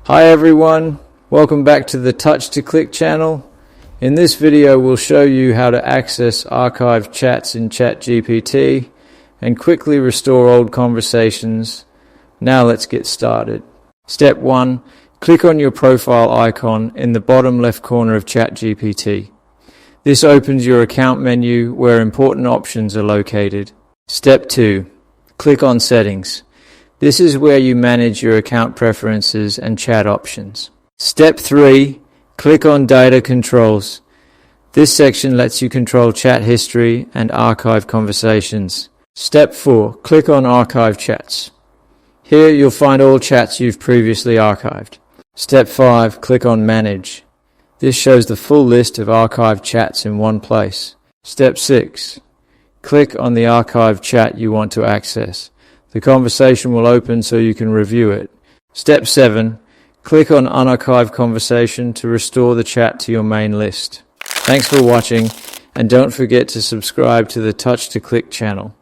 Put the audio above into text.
Hi everyone, welcome back to the Touch to Click channel. In this video we'll show you how to access archived chats in ChatGPT and quickly restore old conversations. Now let's get started. Step 1. Click on your profile icon in the bottom left corner of ChatGPT. This opens your account menu where important options are located. Step 2. Click on Settings. This is where you manage your account preferences and chat options. Step 3. Click on Data Controls. This section lets you control chat history and archive conversations. Step 4. Click on Archive Chats. Here you'll find all chats you've previously archived. Step 5. Click on Manage. This shows the full list of archived chats in one place. Step 6. Click on the archived chat you want to access. The conversation will open so you can review it. Step 7. Click on Unarchive Conversation to restore the chat to your main list. Thanks for watching, and don't forget to subscribe to the Touch to Click channel.